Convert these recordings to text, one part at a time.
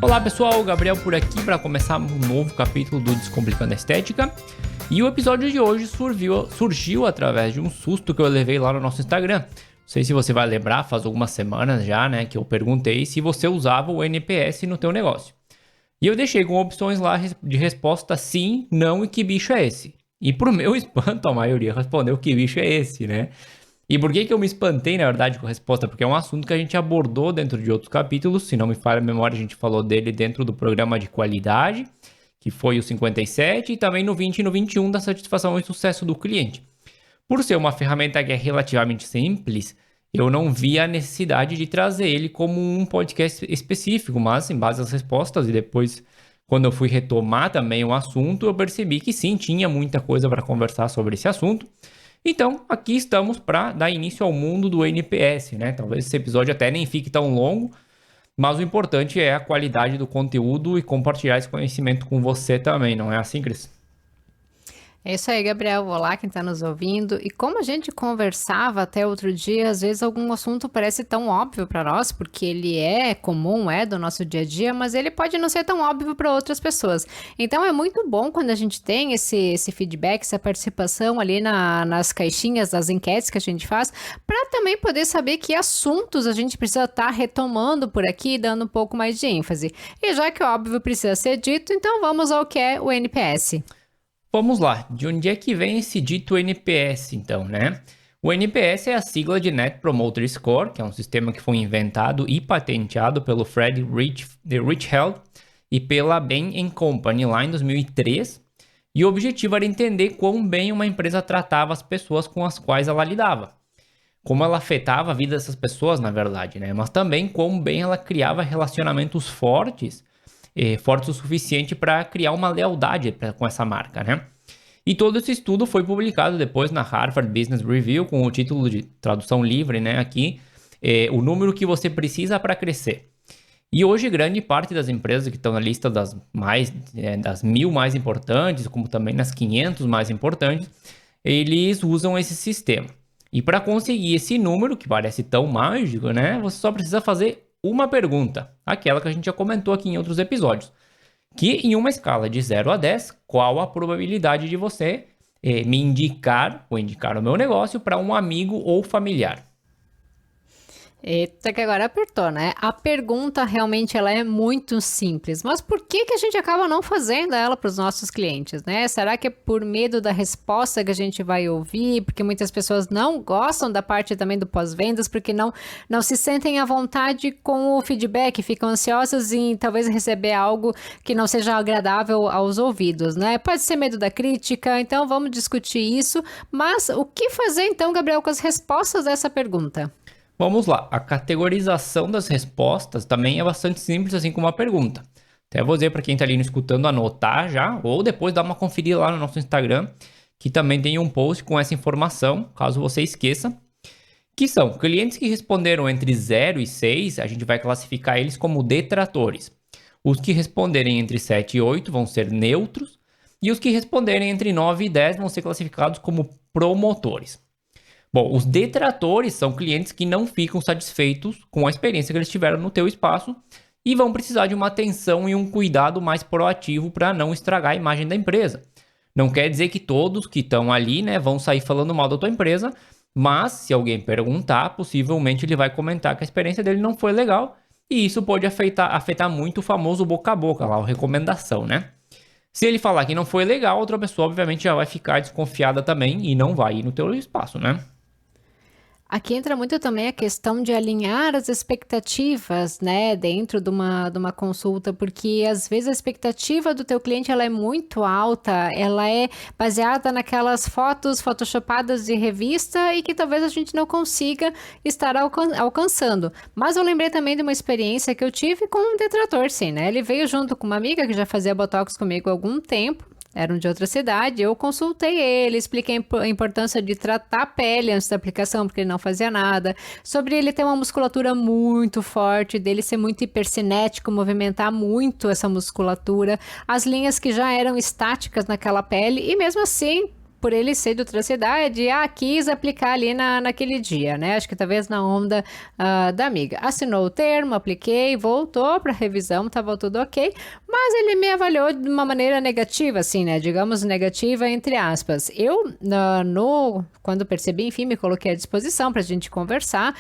Olá pessoal, Gabriel por aqui para começar um novo capítulo do Descomplicando a Estética. E o episódio de hoje surgiu através de um susto que eu levei lá no nosso Instagram. Não sei se você vai lembrar, faz algumas semanas já, né, que eu perguntei se você usava o NPS no teu negócio. E eu deixei com opções lá de resposta sim, não e que bicho é esse? E pro meu espanto, a maioria respondeu que bicho é esse, né? E por que eu me espantei, na verdade, com a resposta? Porque é um assunto que a gente abordou dentro de outros capítulos. Se não me falha a memória, a gente falou dele dentro do programa de qualidade, que foi o 57, e também no 20 e no 21 da satisfação e sucesso do cliente. Por ser uma ferramenta que é relativamente simples, eu não vi a necessidade de trazer ele como um podcast específico, mas em base às respostas e depois, quando eu fui retomar também o assunto, eu percebi que sim, tinha muita coisa para conversar sobre esse assunto. Então, aqui estamos para dar início ao mundo do NPS, né? Talvez esse episódio até nem fique tão longo, mas o importante é a qualidade do conteúdo e compartilhar esse conhecimento com você também, não é assim, Cris? É isso aí, Gabriel. Olá, quem está nos ouvindo. E como a gente conversava até outro dia, às vezes algum assunto parece tão óbvio para nós, porque ele é comum, é do nosso dia a dia, mas ele pode não ser tão óbvio para outras pessoas. Então é muito bom quando a gente tem esse feedback, essa participação ali nas caixinhas, das enquetes que a gente faz, para também poder saber que assuntos a gente precisa estar retomando por aqui, dando um pouco mais de ênfase. E já que o óbvio precisa ser dito, então vamos ao que é o NPS. Vamos lá, de onde é que vem esse dito NPS então, né? O NPS é a sigla de Net Promoter Score, que é um sistema que foi inventado e patenteado pelo Fred Richheld e pela Bain & Company lá em 2003. E o objetivo era entender quão bem uma empresa tratava as pessoas com as quais ela lidava. Como ela afetava a vida dessas pessoas, na verdade, né? Mas também quão bem ela criava relacionamentos fortes o suficiente para criar uma lealdade com essa marca, né? E todo esse estudo foi publicado depois na Harvard Business Review com o título de tradução livre, né? Aqui, o número que você precisa para crescer. E hoje grande parte das empresas que estão na lista das 1.000 mais importantes, como também nas 500 mais importantes, eles usam esse sistema. E para conseguir esse número, que parece tão mágico, né? Você só precisa fazer uma pergunta, aquela que a gente já comentou aqui em outros episódios, que em uma escala de 0 a 10, qual a probabilidade de você me indicar ou indicar o meu negócio para um amigo ou familiar? Eita, que agora apertou, né? A pergunta realmente ela é muito simples, mas por que a gente acaba não fazendo ela para os nossos clientes, né? Será que é por medo da resposta que a gente vai ouvir? Porque muitas pessoas não gostam da parte também do pós-vendas, porque não se sentem à vontade com o feedback, ficam ansiosas em talvez receber algo que não seja agradável aos ouvidos, né? Pode ser medo da crítica, então vamos discutir isso. Mas o que fazer então, Gabriel, com as respostas dessa pergunta? Vamos lá, a categorização das respostas também é bastante simples, assim como a pergunta. Até vou dizer para quem está ali escutando anotar já, ou depois dar uma conferida lá no nosso Instagram, que também tem um post com essa informação, caso você esqueça. Que são clientes que responderam entre 0 e 6, a gente vai classificar eles como detratores. Os que responderem entre 7 e 8 vão ser neutros, e os que responderem entre 9 e 10 vão ser classificados como promotores. Bom, os detratores são clientes que não ficam satisfeitos com a experiência que eles tiveram no teu espaço e vão precisar de uma atenção e um cuidado mais proativo para não estragar a imagem da empresa. Não quer dizer que todos que estão ali, né, vão sair falando mal da tua empresa, mas se alguém perguntar, possivelmente ele vai comentar que a experiência dele não foi legal e isso pode afetar muito o famoso boca a boca, lá, a recomendação, né? Se ele falar que não foi legal, outra pessoa obviamente já vai ficar desconfiada também e não vai ir no teu espaço, né? Aqui entra muito também a questão de alinhar as expectativas, né, dentro de uma consulta, porque às vezes a expectativa do teu cliente ela é muito alta, ela é baseada naquelas fotos photoshopadas de revista e que talvez a gente não consiga estar alcançando. Mas eu lembrei também de uma experiência que eu tive com um detrator, sim, né? Ele veio junto com uma amiga que já fazia botox comigo há algum tempo. Eram de outra cidade, eu consultei ele, expliquei a importância de tratar a pele antes da aplicação, porque ele não fazia nada, sobre ele ter uma musculatura muito forte, dele ser muito hipercinético, movimentar muito essa musculatura, as linhas que já eram estáticas naquela pele, e mesmo assim por ele ser de outra cidade, quis aplicar ali naquele dia, né? Acho que talvez na onda da amiga. Assinou o termo, apliquei, voltou para revisão, estava tudo ok, mas ele me avaliou de uma maneira negativa, assim, né? Digamos, negativa entre aspas. Eu, quando percebi, enfim, me coloquei à disposição para a gente conversar,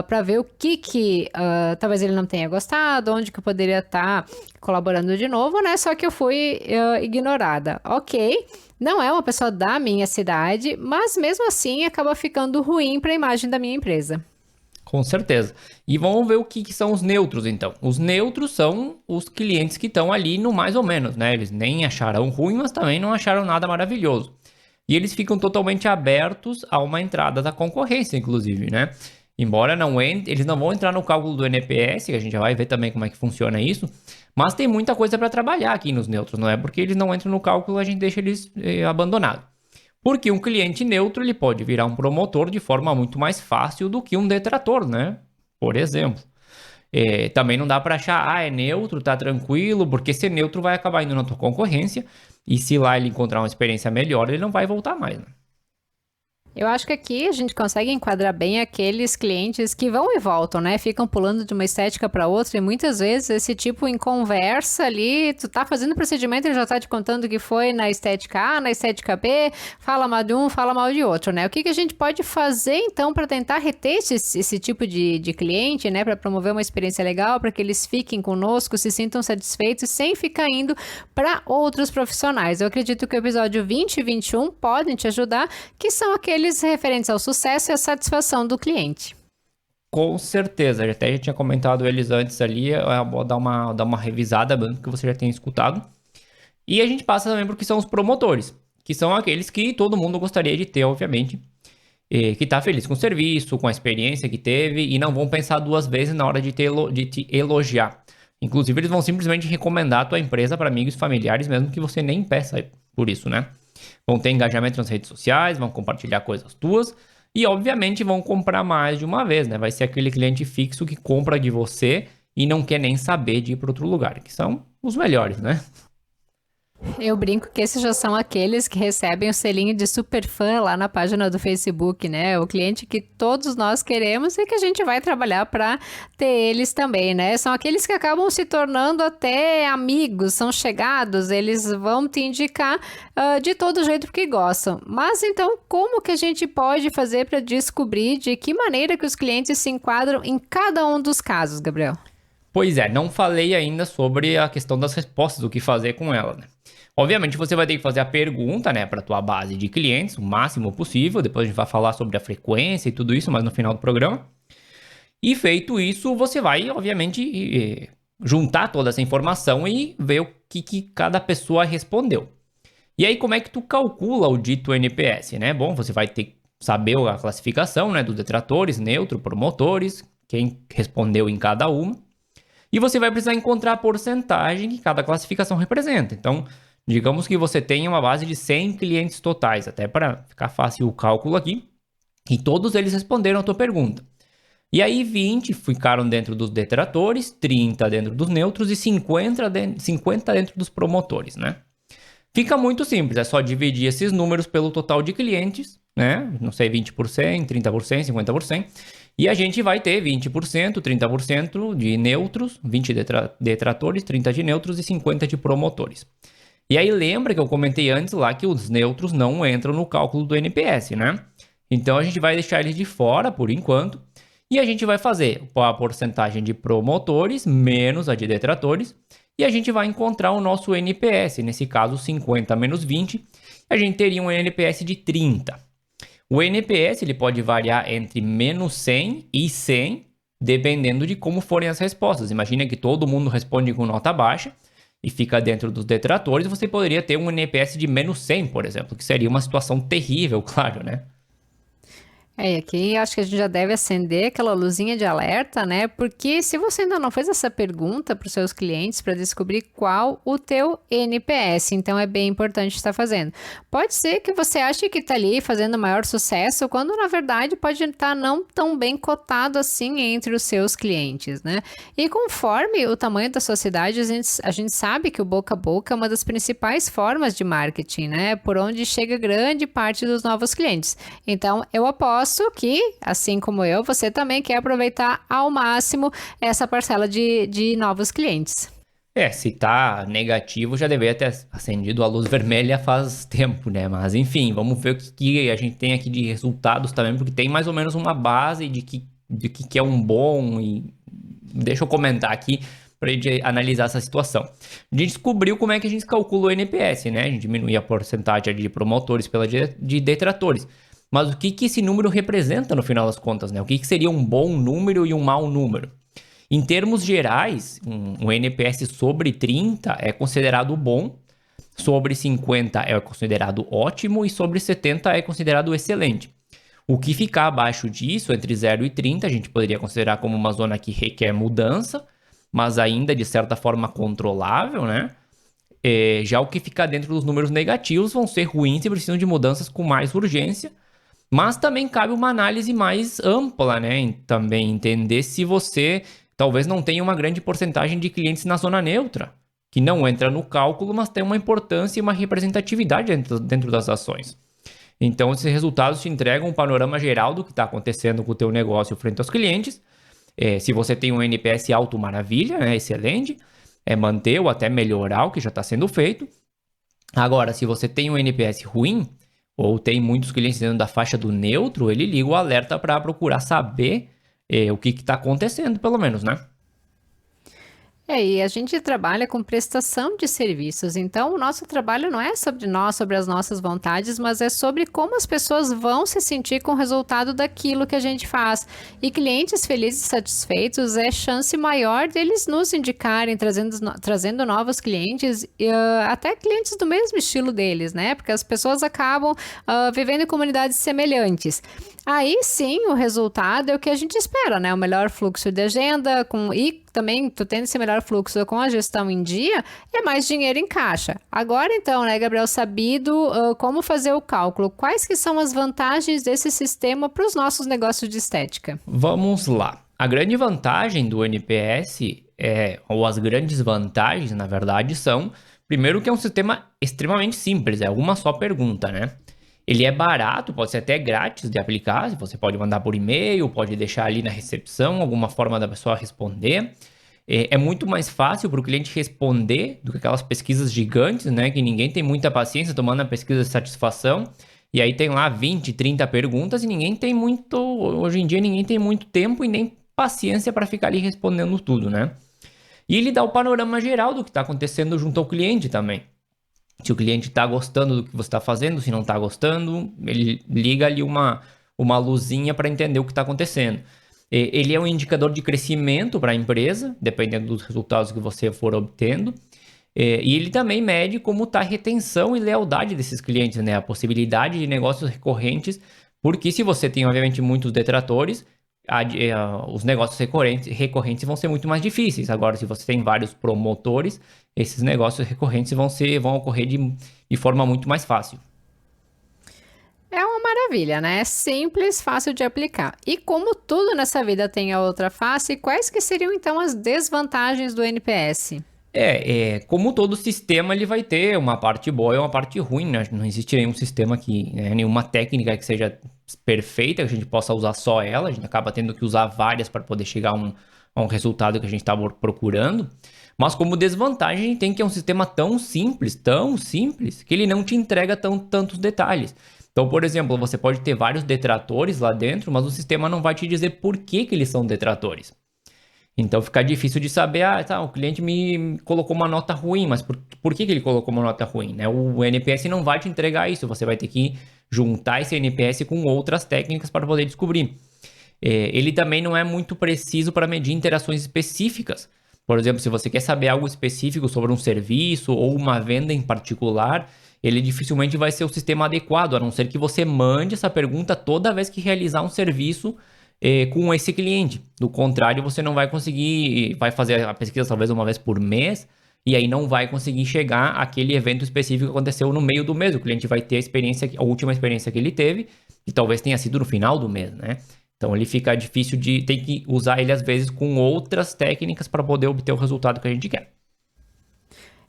para ver o que talvez ele não tenha gostado, onde que eu poderia estar colaborando de novo, né? Só que eu fui ignorada. Ok, não é uma pessoa da minha cidade, mas mesmo assim acaba ficando ruim para a imagem da minha empresa. Com certeza. E vamos ver o que são os neutros, então. Os neutros são os clientes que estão ali no mais ou menos, né? Eles nem acharam ruim, mas também não acharam nada maravilhoso. E eles ficam totalmente abertos a uma entrada da concorrência, inclusive, né? Embora eles não vão entrar no cálculo do NPS, que a gente já vai ver também como é que funciona isso, mas tem muita coisa para trabalhar aqui nos neutros, não é porque eles não entram no cálculo, a gente deixa eles abandonados. Porque um cliente neutro ele pode virar um promotor de forma muito mais fácil do que um detrator, né? Por exemplo. Também não dá para achar, é neutro, tá tranquilo, porque ser neutro vai acabar indo na tua concorrência, e se lá ele encontrar uma experiência melhor, ele não vai voltar mais, né? Eu acho que aqui a gente consegue enquadrar bem aqueles clientes que vão e voltam, né? Ficam pulando de uma estética para outra e muitas vezes esse tipo em conversa ali, tu tá fazendo o procedimento e ele já tá te contando que foi na estética A, na estética B, fala mal de um, fala mal de outro, né? O que a gente pode fazer então para tentar reter esse tipo de cliente, né? Para promover uma experiência legal, para que eles fiquem conosco, se sintam satisfeitos sem ficar indo para outros profissionais. Eu acredito que o episódio 20 e 21 podem te ajudar, que são aqueles referentes ao sucesso e à satisfação do cliente. Com certeza, eu até já tinha comentado eles antes ali, vou dar uma revisada, que você já tem escutado. E a gente passa também porque são os promotores, que são aqueles que todo mundo gostaria de ter, obviamente, que está feliz com o serviço, com a experiência que teve, e não vão pensar duas vezes na hora de te elogiar. Inclusive, eles vão simplesmente recomendar a tua empresa para amigos e familiares, mesmo que você nem peça por isso, né? Vão ter engajamento nas redes sociais, vão compartilhar coisas tuas e, obviamente, vão comprar mais de uma vez, né? Vai ser aquele cliente fixo que compra de você e não quer nem saber de ir para outro lugar, que são os melhores, né? Eu brinco que esses já são aqueles que recebem o selinho de super fã lá na página do Facebook, né? O cliente que todos nós queremos e que a gente vai trabalhar para ter eles também, né? São aqueles que acabam se tornando até amigos, são chegados, eles vão te indicar de todo jeito que gostam. Mas então, como que a gente pode fazer para descobrir de que maneira que os clientes se enquadram em cada um dos casos, Gabriel? Pois é, não falei ainda sobre a questão das respostas, o que fazer com ela, né? Obviamente, você vai ter que fazer a pergunta, né, para tua base de clientes, o máximo possível. Depois a gente vai falar sobre a frequência e tudo isso, mas no final do programa. E feito isso, você vai, obviamente, juntar toda essa informação e ver o que cada pessoa respondeu. E aí, como é que tu calcula o dito NPS, né? Bom, você vai ter que saber a classificação, né, dos detratores, neutro, promotores, quem respondeu em cada uma. E você vai precisar encontrar a porcentagem que cada classificação representa. Então, digamos que você tenha uma base de 100 clientes totais, até para ficar fácil o cálculo aqui, e todos eles responderam a tua pergunta. E aí 20 ficaram dentro dos detratores, 30 dentro dos neutros e 50 dentro dos promotores, né? Fica muito simples, é só dividir esses números pelo total de clientes, né? Não sei, 20%, 30%, 50%. E a gente vai ter 20%, 30% de neutros, 20 detratores, 30 de neutros e 50 de promotores. E aí lembra que eu comentei antes lá que os neutros não entram no cálculo do NPS, né? Então a gente vai deixar eles de fora por enquanto. E a gente vai fazer a porcentagem de promotores menos a de detratores. E a gente vai encontrar o nosso NPS, nesse caso 50 menos 20. A gente teria um NPS de 30. O NPS ele pode variar entre menos 100 e 100, dependendo de como forem as respostas. Imagina que todo mundo responde com nota baixa e fica dentro dos detratores, você poderia ter um NPS de menos 100, por exemplo, que seria uma situação terrível, claro, né? E aqui acho que a gente já deve acender aquela luzinha de alerta, né? Porque se você ainda não fez essa pergunta para os seus clientes para descobrir qual o teu NPS, então é bem importante estar fazendo. Pode ser que você ache que está ali fazendo maior sucesso, quando na verdade pode estar não tão bem cotado assim entre os seus clientes, né? E conforme o tamanho da sociedade, a gente sabe que o boca a boca é uma das principais formas de marketing, né? Por onde chega grande parte dos novos clientes. Então, eu aposto que, assim como eu, você também quer aproveitar ao máximo essa parcela de novos clientes. Se tá negativo, já deveria ter acendido a luz vermelha faz tempo, né? Mas enfim, vamos ver o que a gente tem aqui de resultados também, porque tem mais ou menos uma base de que é um bom. E deixa eu comentar aqui para a gente analisar essa situação. A gente descobriu como é que a gente calcula o NPS, né? A gente diminui a porcentagem de promotores pela de detratores. Mas o que esse número representa no final das contas, né? O que seria um bom número e um mau número? Em termos gerais, um NPS sobre 30 é considerado bom, sobre 50 é considerado ótimo e sobre 70 é considerado excelente. O que ficar abaixo disso, entre 0 e 30, a gente poderia considerar como uma zona que requer mudança, mas ainda de certa forma controlável, né? Já o que ficar dentro dos números negativos vão ser ruins e precisam de mudanças com mais urgência. Mas também cabe uma análise mais ampla, né? Também entender se você talvez não tenha uma grande porcentagem de clientes na zona neutra, que não entra no cálculo, mas tem uma importância e uma representatividade dentro das ações. Então, esses resultados te entregam um panorama geral do que está acontecendo com o teu negócio frente aos clientes. Se você tem um NPS alto, maravilha, né? Excelente. Manter ou até melhorar o que já está sendo feito. Agora, se você tem um NPS ruim, ou tem muitos clientes dentro da faixa do neutro, ele liga o alerta para procurar saber o que está acontecendo, pelo menos, né? E a gente trabalha com prestação de serviços, então o nosso trabalho não é sobre nós, sobre as nossas vontades, mas é sobre como as pessoas vão se sentir com o resultado daquilo que a gente faz. E clientes felizes e satisfeitos é chance maior deles nos indicarem, trazendo novos clientes, até clientes do mesmo estilo deles, né? Porque as pessoas acabam vivendo em comunidades semelhantes. Aí sim, o resultado é o que a gente espera, né? O melhor fluxo de agenda e também tu tendo esse melhor fluxo com a gestão em dia, é mais dinheiro em caixa. Agora então, né, Gabriel, sabido como fazer o cálculo, quais que são as vantagens desse sistema para os nossos negócios de estética? Vamos lá. A grande vantagem do NPS, ou as grandes vantagens, na verdade, são, primeiro, que é um sistema extremamente simples, é uma só pergunta, né? Ele é barato, pode ser até grátis de aplicar, você pode mandar por e-mail, pode deixar ali na recepção, alguma forma da pessoa responder. É muito mais fácil para o cliente responder do que aquelas pesquisas gigantes, né? Que ninguém tem muita paciência tomando a pesquisa de satisfação. E aí tem lá 20, 30 perguntas e ninguém tem muito... Hoje em dia ninguém tem muito tempo e nem paciência para ficar ali respondendo tudo, né? E ele dá o panorama geral do que está acontecendo junto ao cliente também. Se o cliente está gostando do que você está fazendo, se não está gostando, ele liga ali uma luzinha para entender o que está acontecendo. Ele é um indicador de crescimento para a empresa, dependendo dos resultados que você for obtendo. E ele também mede como está a retenção e lealdade desses clientes, né? A possibilidade de negócios recorrentes, porque se você tem, obviamente, muitos detratores, os negócios recorrentes vão ser muito mais difíceis. Agora, se você tem vários promotores, esses negócios recorrentes vão ocorrer de forma muito mais fácil. É uma maravilha, né? Simples, fácil de aplicar. E como tudo nessa vida tem a outra face, quais que seriam então as desvantagens do NPS? Como todo sistema, ele vai ter uma parte boa e uma parte ruim, né? Não existe nenhum sistema nenhuma técnica que seja perfeita, que a gente possa usar só ela, a gente acaba tendo que usar várias para poder chegar a um resultado que a gente está procurando. Mas como desvantagem, a gente tem que é um sistema tão simples, que ele não te entrega tantos detalhes. Então, por exemplo, você pode ter vários detratores lá dentro, mas o sistema não vai te dizer por que eles são detratores. Então fica difícil de saber, o cliente me colocou uma nota ruim, mas por que ele colocou uma nota ruim, né? O NPS não vai te entregar isso, você vai ter que juntar esse NPS com outras técnicas para poder descobrir. Ele também não é muito preciso para medir interações específicas. Por exemplo, se você quer saber algo específico sobre um serviço ou uma venda em particular, ele dificilmente vai ser o sistema adequado, a não ser que você mande essa pergunta toda vez que realizar um serviço com esse cliente. Do contrário, você não vai conseguir, vai fazer a pesquisa talvez uma vez por mês, e aí não vai conseguir chegar àquele evento específico que aconteceu no meio do mês. O cliente vai ter a experiência, a última experiência que ele teve, e talvez tenha sido no final do mês, né? Então ele fica difícil de ter que usar ele às vezes com outras técnicas para poder obter o resultado que a gente quer.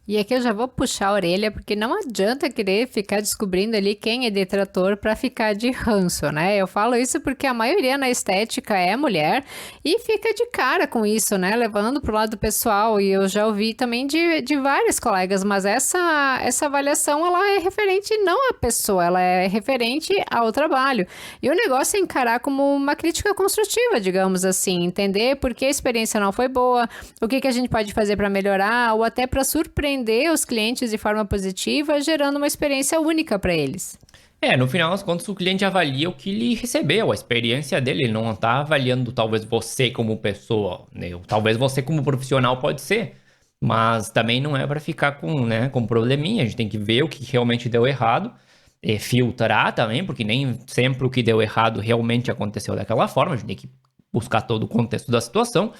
E aqui eu já vou puxar a orelha, porque não adianta querer ficar descobrindo ali quem é detrator para ficar de ranço, né? Eu falo isso porque a maioria na estética é mulher e fica de cara com isso, né? Levando pro lado pessoal. E eu já ouvi também de vários colegas, mas essa avaliação, ela é referente não à pessoa, ela é referente ao trabalho. E o negócio é encarar como uma crítica construtiva, digamos assim, entender por que a experiência não foi boa, o que a gente pode fazer para melhorar, ou até para surpreender os clientes de forma positiva, gerando uma experiência única para eles. No final das contas, o cliente avalia o que ele recebeu, a experiência dele. Ele não está avaliando talvez você como pessoa, né? Talvez você como profissional pode ser, mas também não é para ficar com probleminha. A gente tem que ver o que realmente deu errado, filtrar também, porque nem sempre o que deu errado realmente aconteceu daquela forma. A gente tem que buscar todo o contexto da situação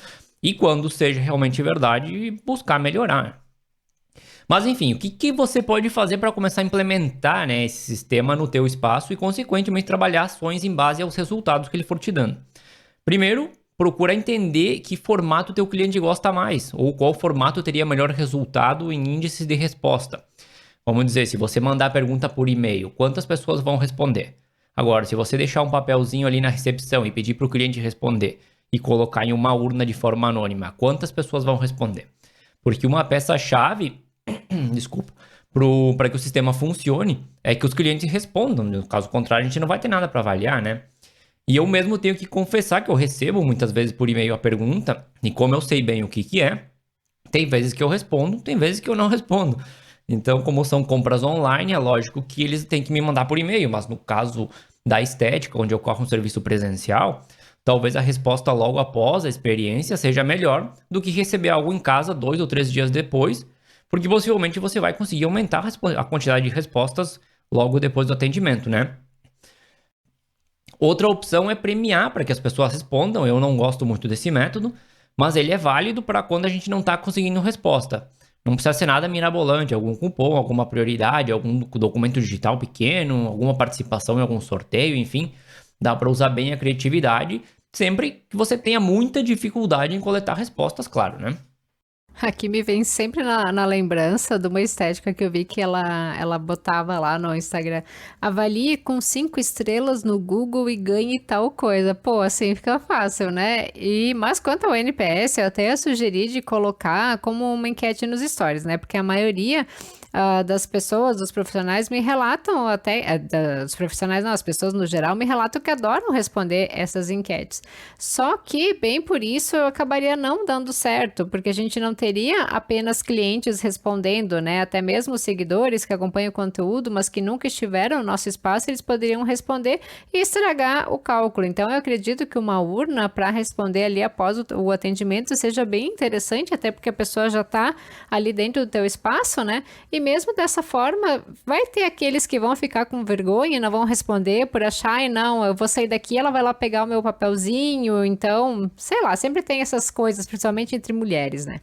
e, quando seja realmente verdade, buscar melhorar. Mas enfim, o que você pode fazer para começar a implementar, né, esse sistema no teu espaço e, consequentemente, trabalhar ações em base aos resultados que ele for te dando? Primeiro, procura entender que formato o teu cliente gosta mais, ou qual formato teria melhor resultado em índices de resposta. Vamos dizer, se você mandar a pergunta por e-mail, quantas pessoas vão responder? Agora, se você deixar um papelzinho ali na recepção e pedir para o cliente responder e colocar em uma urna de forma anônima, quantas pessoas vão responder? Porque uma peça-chave desculpa, para que o sistema funcione, é que os clientes respondam. No caso contrário, a gente não vai ter nada para avaliar, né? E eu mesmo tenho que confessar que eu recebo muitas vezes por e-mail a pergunta, e como eu sei bem o que é, tem vezes que eu respondo, tem vezes que eu não respondo. Então, como são compras online, é lógico que eles têm que me mandar por e-mail, mas no caso da estética, onde ocorre um serviço presencial, talvez a resposta logo após a experiência seja melhor do que receber algo em casa 2 ou 3 dias depois, porque possivelmente você vai conseguir aumentar a quantidade de respostas logo depois do atendimento, né? Outra opção é premiar para que as pessoas respondam. Eu não gosto muito desse método, mas ele é válido para quando a gente não está conseguindo resposta. Não precisa ser nada mirabolante, algum cupom, alguma prioridade, algum documento digital pequeno, alguma participação em algum sorteio, enfim. Dá para usar bem a criatividade, sempre que você tenha muita dificuldade em coletar respostas, claro, né? Aqui me vem sempre na lembrança de uma estética que eu vi que ela botava lá no Instagram. Avalie com 5 estrelas no Google e ganhe tal coisa. Pô, assim fica fácil, né? Mas quanto ao NPS, eu até sugeri de colocar como uma enquete nos stories, né? Porque a maioria das pessoas, dos profissionais me relatam até, dos profissionais não, as pessoas no geral me relatam que adoram responder essas enquetes. Só que, bem por isso, eu acabaria não dando certo, porque a gente não teria apenas clientes respondendo, né? Até mesmo seguidores que acompanham o conteúdo, mas que nunca estiveram no nosso espaço, eles poderiam responder e estragar o cálculo. Então, eu acredito que uma urna para responder ali após o atendimento seja bem interessante, até porque a pessoa já está ali dentro do teu espaço, né? E mesmo dessa forma, vai ter aqueles que vão ficar com vergonha e não vão responder por achar, não, eu vou sair daqui, ela vai lá pegar o meu papelzinho, então, sei lá, sempre tem essas coisas, principalmente entre mulheres, né?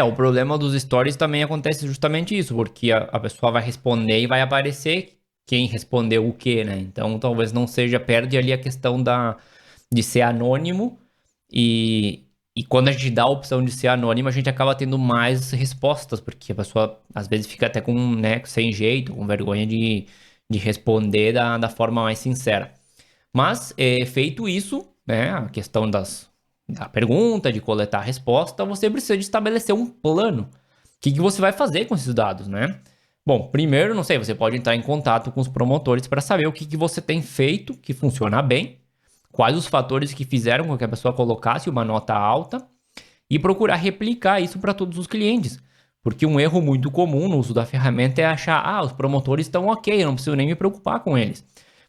O problema dos stories também acontece justamente isso, porque a pessoa vai responder e vai aparecer quem respondeu o quê, né? Então, talvez não seja, perde ali a questão de ser anônimo e quando a gente dá a opção de ser anônimo, a gente acaba tendo mais respostas, porque a pessoa às vezes fica até sem jeito, com vergonha de responder da forma mais sincera. Mas, feito isso, né, a questão da pergunta, de coletar a resposta, você precisa de estabelecer um plano. O que você vai fazer com esses dados, né? Bom, primeiro, não sei, você pode entrar em contato com os promotores para saber o que você tem feito que funciona bem, quais os fatores que fizeram com que a pessoa colocasse uma nota alta e procurar replicar isso para todos os clientes. Porque um erro muito comum no uso da ferramenta é achar, os promotores estão ok, eu não preciso nem me preocupar com eles.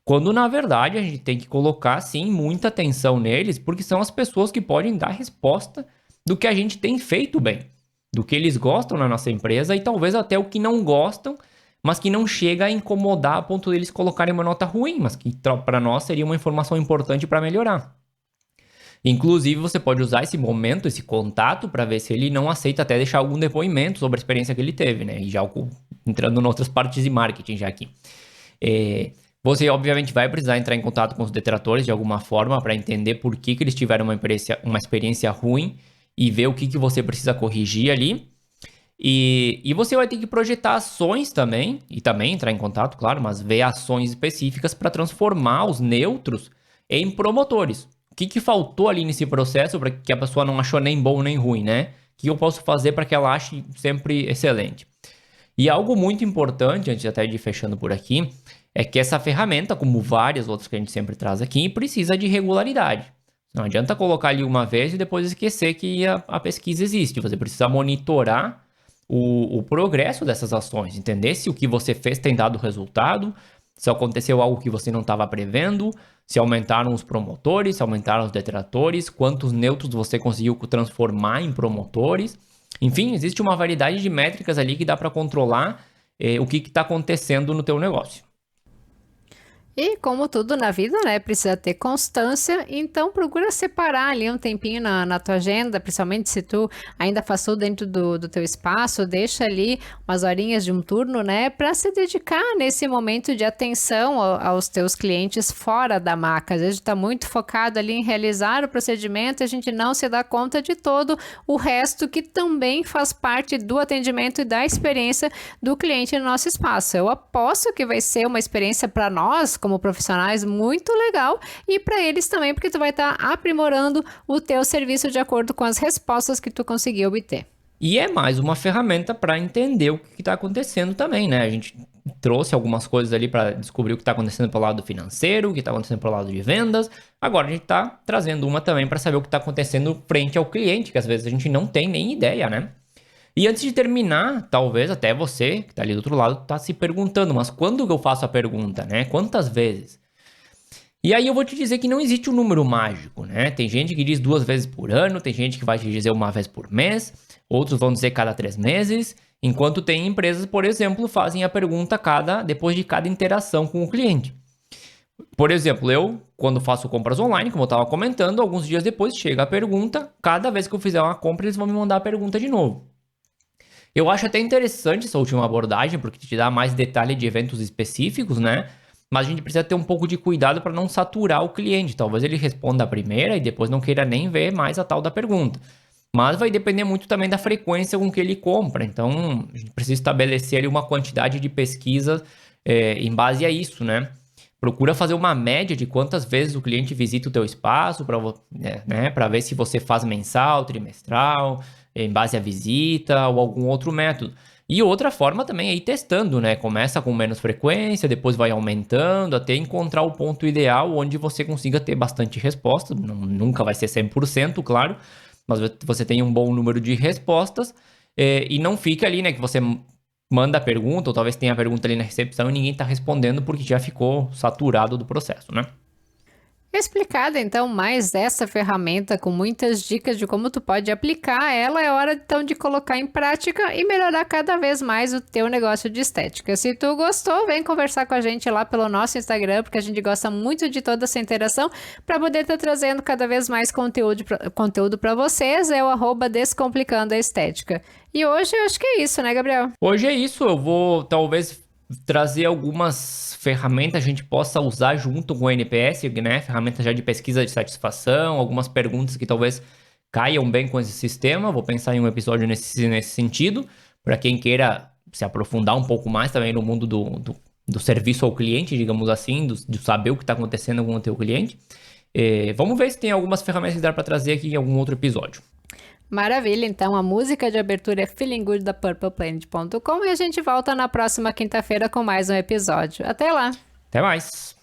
Quando, na verdade, a gente tem que colocar, sim, muita atenção neles, porque são as pessoas que podem dar resposta do que a gente tem feito bem, do que eles gostam na nossa empresa e talvez até o que não gostam, mas que não chega a incomodar a ponto deles colocarem uma nota ruim, mas que para nós seria uma informação importante para melhorar. Inclusive, você pode usar esse momento, esse contato, para ver se ele não aceita até deixar algum depoimento sobre a experiência que ele teve, né? E já entrando em outras partes de marketing já aqui. Você, obviamente, vai precisar entrar em contato com os detratores de alguma forma para entender por que eles tiveram uma experiência ruim e ver o que você precisa corrigir ali. E você vai ter que projetar ações também, e também entrar em contato, claro, mas ver ações específicas para transformar os neutros em promotores. O que faltou ali nesse processo para que a pessoa não achou nem bom nem ruim, né? O que eu posso fazer para que ela ache sempre excelente? E algo muito importante, antes até de ir fechando por aqui, é que essa ferramenta, como várias outras que a gente sempre traz aqui, precisa de regularidade. Não adianta colocar ali uma vez e depois esquecer que a pesquisa existe. Você precisa monitorar o progresso dessas ações, entender se o que você fez tem dado resultado, se aconteceu algo que você não estava prevendo, se aumentaram os promotores, se aumentaram os detratores, quantos neutros você conseguiu transformar em promotores. Enfim, existe uma variedade de métricas ali que dá para controlar o que está acontecendo no teu negócio. E como tudo na vida, né, precisa ter constância, então procura separar ali um tempinho na tua agenda, principalmente se tu ainda faz tudo dentro do teu espaço, deixa ali umas horinhas de um turno, né, para se dedicar nesse momento de atenção aos teus clientes fora da maca. Às vezes a gente tá muito focado ali em realizar o procedimento, a gente não se dá conta de todo o resto que também faz parte do atendimento e da experiência do cliente no nosso espaço. Eu aposto que vai ser uma experiência para nós, como profissionais, muito legal, e para eles também, porque tu vai estar aprimorando o teu serviço de acordo com as respostas que tu conseguiu obter. E é mais uma ferramenta para entender o que está acontecendo também, né? A gente trouxe algumas coisas ali para descobrir o que está acontecendo pelo lado financeiro, o que está acontecendo pelo lado de vendas. Agora a gente está trazendo uma também para saber o que está acontecendo frente ao cliente, que às vezes a gente não tem nem ideia, né? E antes de terminar, talvez até você, que está ali do outro lado, está se perguntando, mas quando que eu faço a pergunta, né? Quantas vezes? E aí eu vou te dizer que não existe um número mágico, né? Tem gente que diz 2 vezes por ano, tem gente que vai te dizer 1 vez por mês, outros vão dizer cada 3 meses, enquanto tem empresas, por exemplo, fazem a pergunta depois de cada interação com o cliente. Por exemplo, eu, quando faço compras online, como eu estava comentando, alguns dias depois chega a pergunta, cada vez que eu fizer uma compra, eles vão me mandar a pergunta de novo. Eu acho até interessante essa última abordagem, porque te dá mais detalhe de eventos específicos, né? Mas a gente precisa ter um pouco de cuidado para não saturar o cliente. Talvez ele responda a primeira e depois não queira nem ver mais a tal da pergunta. Mas vai depender muito também da frequência com que ele compra. Então, a gente precisa estabelecer ali uma quantidade de pesquisas em base a isso, né? Procura fazer uma média de quantas vezes o cliente visita o teu espaço para ver se você faz mensal, trimestral, em base à visita ou algum outro método. E outra forma também é ir testando, né? Começa com menos frequência, depois vai aumentando, até encontrar o ponto ideal onde você consiga ter bastante resposta. Nunca vai ser 100%, claro, mas você tem um bom número de respostas e não fica ali, né? Que você manda a pergunta, ou talvez tenha a pergunta ali na recepção e ninguém está respondendo porque já ficou saturado do processo, né? Explicada então mais essa ferramenta com muitas dicas de como tu pode aplicar ela, é hora então de colocar em prática e melhorar cada vez mais o teu negócio de estética. Se tu gostou, vem conversar com a gente lá pelo nosso Instagram, porque a gente gosta muito de toda essa interação para poder estar trazendo cada vez mais conteúdo para vocês. É o @Descomplicando a Estética. E hoje eu acho que é isso, né, Gabriel? Hoje é isso, eu vou talvez trazer algumas ferramentas que a gente possa usar junto com o NPS, né? Ferramentas já de pesquisa de satisfação, algumas perguntas que talvez caiam bem com esse sistema. Vou pensar em um episódio nesse sentido, para quem queira se aprofundar um pouco mais também no mundo do serviço ao cliente, digamos assim, de saber o que está acontecendo com o teu cliente. Vamos ver se tem algumas ferramentas que dá para trazer aqui em algum outro episódio. Maravilha, então a música de abertura é Feeling Good da PurplePlanet.com e a gente volta na próxima quinta-feira com mais um episódio. Até lá! Até mais!